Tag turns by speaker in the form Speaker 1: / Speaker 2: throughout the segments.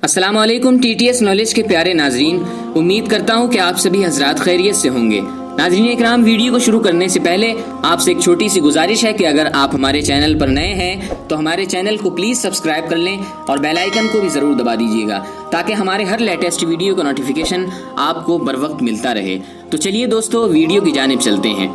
Speaker 1: السلام علیکم T T S knowledge کے پیارے ناظرین، امید کرتا ہوں کہ آپ سبھی حضرات خیریت سے ہوں گے۔ ناظرین اکرام، ویڈیو کو شروع کرنے سے پہلے آپ سے ایک چھوٹی سی گزارش ہے کہ اگر آپ ہمارے چینل پر نئے ہیں تو ہمارے چینل کو پلیز سبسکرائب کر لیں اور بیل آئیکن کو بھی ضرور دبا دیجیے گا تاکہ ہمارے ہر لیٹسٹ ویڈیو کا نوٹیفیکیشن آپ کو بر وقت ملتا رہے۔ تو چلیے دوستو، ویڈیو کی جانب چلتے ہیں۔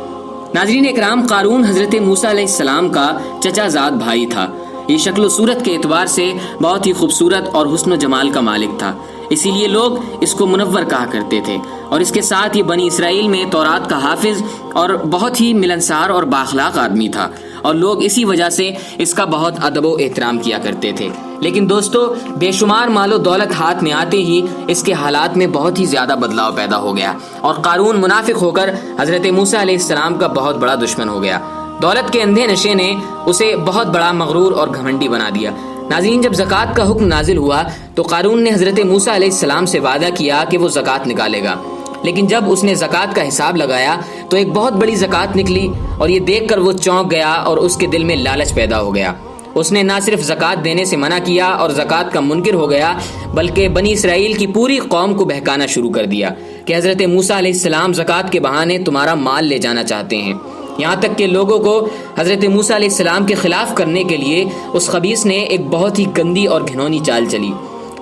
Speaker 1: ناظرین اکرام، قارون حضرت موسیٰ علیہ السلام کا چچا زاد بھائی تھا۔ یہ شکل و صورت کے اعتبار سے بہت ہی خوبصورت اور حسن و جمال کا مالک تھا، اسی لیے لوگ اس کو منور کہا کرتے تھے، اور اس کے ساتھ یہ بنی اسرائیل میں تورات کا حافظ اور بہت ہی ملنسار اور بااخلاق آدمی تھا، اور لوگ اسی وجہ سے اس کا بہت ادب و احترام کیا کرتے تھے۔ لیکن دوستو، بے شمار مال و دولت ہاتھ میں آتے ہی اس کے حالات میں بہت ہی زیادہ بدلاؤ پیدا ہو گیا، اور قارون منافق ہو کر حضرت موسیٰ علیہ السلام کا بہت بڑا دشمن ہو گیا۔ دولت کے اندھے نشے نے اسے بہت بڑا مغرور اور گھمنڈی بنا دیا۔ ناظرین، جب زکوٰۃ کا حکم نازل ہوا تو قارون نے حضرت موسیٰ علیہ السلام سے وعدہ کیا کہ وہ زکوٰۃ نکالے گا، لیکن جب اس نے زکوٰۃ کا حساب لگایا تو ایک بہت بڑی زکوٰۃ نکلی، اور یہ دیکھ کر وہ چونک گیا اور اس کے دل میں لالچ پیدا ہو گیا۔ اس نے نہ صرف زکوٰۃ دینے سے منع کیا اور زکوٰۃ کا منکر ہو گیا، بلکہ بنی اسرائیل کی پوری قوم کو بہکانا شروع کر دیا کہ حضرت موسیٰ علیہ السلام زکوٰۃ کے بہانے تمہارا مال لے جانا چاہتے ہیں۔ یہاں تک کہ لوگوں کو حضرت موسیٰ علیہ السلام کے خلاف کرنے کے لیے اس خبیث نے ایک بہت ہی گندی اور گھنونی چال چلی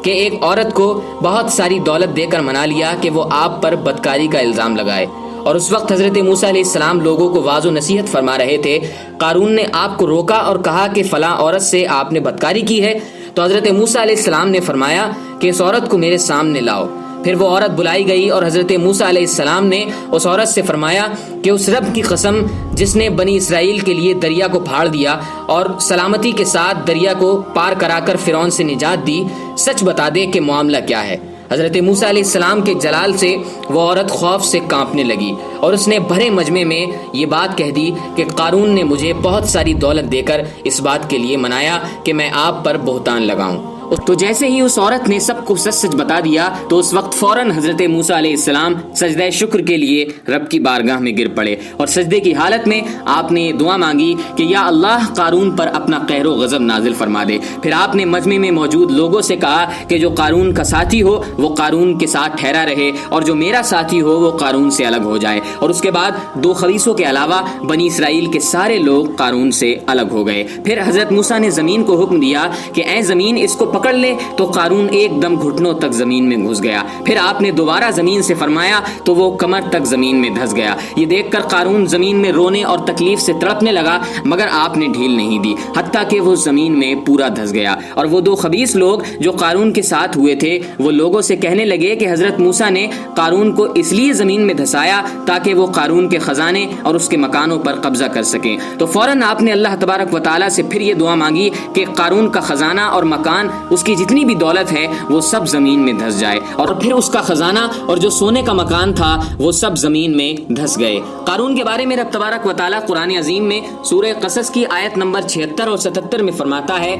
Speaker 1: کہ ایک عورت کو بہت ساری دولت دے کر منا لیا کہ وہ آپ پر بدکاری کا الزام لگائے۔ اور اس وقت حضرت موسیٰ علیہ السلام لوگوں کو واعظ و نصیحت فرما رہے تھے۔ قارون نے آپ کو روکا اور کہا کہ فلاں عورت سے آپ نے بدکاری کی ہے، تو حضرت موسیٰ علیہ السلام نے فرمایا کہ اس عورت کو میرے سامنے لاؤ۔ پھر وہ عورت بلائی گئی اور حضرت موسیٰ علیہ السلام نے اس عورت سے فرمایا کہ اس رب کی قسم جس نے بنی اسرائیل کے لیے دریا کو پھاڑ دیا اور سلامتی کے ساتھ دریا کو پار کرا کر فرعون سے نجات دی، سچ بتا دے کہ معاملہ کیا ہے۔ حضرت موسیٰ علیہ السلام کے جلال سے وہ عورت خوف سے کانپنے لگی، اور اس نے بھرے مجمع میں یہ بات کہہ دی کہ قارون نے مجھے بہت ساری دولت دے کر اس بات کے لیے منایا کہ میں آپ پر بہتان لگاؤں۔ تو جیسے ہی اس عورت نے سب کو سچ سچ بتا دیا تو اس وقت فوراً حضرت موسیٰ علیہ السلام سجدہ شکر کے لیے رب کی بارگاہ میں گر پڑے، اور سجدے کی حالت میں آپ نے دعا مانگی کہ یا اللہ، قارون پر اپنا قہر و غضب نازل فرما دے۔ پھر آپ نے مجمع میں موجود لوگوں سے کہا کہ جو قارون کا ساتھی ہو وہ قارون کے ساتھ ٹھہرا رہے، اور جو میرا ساتھی ہو وہ قارون سے الگ ہو جائے۔ اور اس کے بعد دو خبیثوں کے علاوہ بنی اسرائیل کے سارے لوگ قارون سے الگ ہو گئے۔ پھر حضرت موسیٰ نے زمین کو حکم دیا کہ اے زمین، اس کو پکڑ لے، تو قارون ایک دم گھٹنوں تک زمین میں گھس گیا۔ پھر آپ نے دوبارہ زمین سے فرمایا تو وہ کمر تک زمین میں دھس گیا۔ یہ دیکھ کر قارون زمین میں رونے اور تکلیف سے تڑپنے لگا، مگر آپ نے ڈھیل نہیں دی، حتیٰ کہ وہ زمین میں پورا دھس گیا۔ اور وہ دو خبیث لوگ جو قارون کے ساتھ ہوئے تھے وہ لوگوں سے کہنے لگے کہ حضرت موسیٰ نے قارون کو اس لیے زمین میں دھسایا تاکہ وہ قارون کے خزانے اور اس کے مکانوں پر قبضہ کر سکیں۔ تو فوراً آپ نے اللہ تبارک و تعالیٰ سے پھر یہ دعا مانگی کہ قارون کا خزانہ اور مکان، اس کی جتنی بھی دولت ہے، وہ سب زمین میں دھس جائے، اور پھر اس کا خزانہ اور جو سونے کا مکان تھا وہ سب زمین میں دھس گئے۔ قارون کے بارے میں رب تبارک و تعالیٰ قرآن عظیم میں سورہ قصص کی آیت نمبر 76 اور 77 میں فرماتا ہے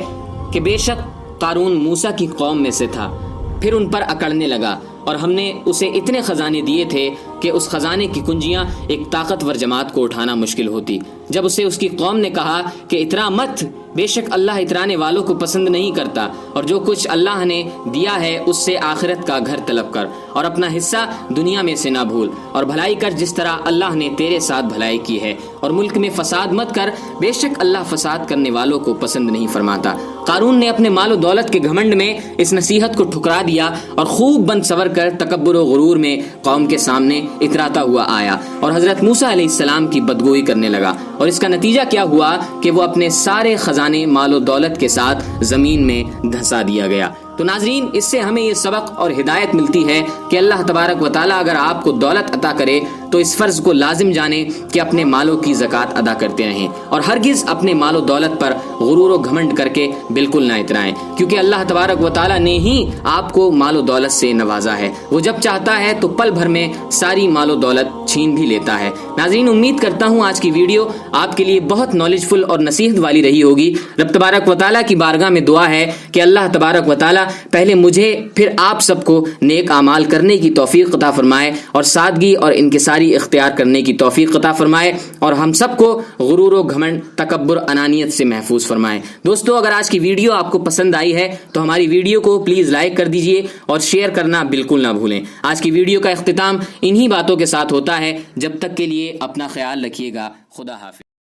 Speaker 1: کہ بے شک قارون موسیٰ کی قوم میں سے تھا، پھر ان پر اکڑنے لگا، اور ہم نے اسے اتنے خزانے دیے تھے کہ اس خزانے کی کنجیاں ایک طاقتور جماعت کو اٹھانا مشکل ہوتی۔ جب اسے اس کی قوم نے کہا کہ اترا مت، بے شک اللہ اترانے والوں کو پسند نہیں کرتا، اور جو کچھ اللہ نے دیا ہے اس سے آخرت کا گھر طلب کر، اور اپنا حصہ دنیا میں سے نہ بھول، اور بھلائی کر جس طرح اللہ نے تیرے ساتھ بھلائی کی ہے، اور ملک میں فساد مت کر، بے شک اللہ فساد کرنے والوں کو پسند نہیں فرماتا۔ قارون نے اپنے مال و دولت کے گھمنڈ میں اس نصیحت کو ٹھکرا دیا اور خوب بند سور کر تکبر و غرور میں قوم کے سامنے اتراتا ہوا آیا، اور حضرت موسیٰ علیہ السلام کی بدگوئی کرنے لگا، اور اس کا نتیجہ کیا ہوا کہ وہ اپنے سارے خزانے مال و دولت کے ساتھ زمین میں دھسا دیا گیا۔ تو ناظرین، اس سے ہمیں یہ سبق اور ہدایت ملتی ہے کہ اللہ تبارک و تعالیٰ اگر آپ کو دولت عطا کرے تو اس فرض کو لازم جانیں کہ اپنے مالوں کی زکوٰۃ ادا کرتے رہیں، اور ہرگز اپنے مال و دولت پر غرور و گھمنڈ کر کے بالکل نہ اترائیں، کیونکہ اللہ تبارک و تعالیٰ نے ہی آپ کو مال و دولت سے نوازا ہے۔ وہ جب چاہتا ہے تو پل بھر میں ساری مال و دولت چھین بھی لیتا ہے۔ ناظرین، امید کرتا ہوں آج کی ویڈیو آپ کے لیے بہت نالج فل اور نصیحت والی رہی ہوگی۔ رب تبارک و تعالیٰ کی بارگاہ میں دعا ہے کہ اللہ تبارک و تعالیٰ پہلے مجھے پھر آپ سب کو نیک اعمال کرنے کی توفیق عطا فرمائے، اور سادگی اور انکساری سمجھداری اختیار کرنے کی توفیق عطا فرمائے اور ہم سب کو غرور و گھمنڈ، تکبر، انانیت سے محفوظ فرمائے۔ دوستو اگر آج کی ویڈیو آپ کو پسند آئی ہے تو ہماری ویڈیو کو پلیز لائک کر دیجئے اور شیئر کرنا بالکل نہ بھولیں۔ آج کی ویڈیو کا اختتام انہی باتوں کے ساتھ ہوتا ہے۔ جب تک کے لیے اپنا خیال رکھیے گا۔ خدا حافظ۔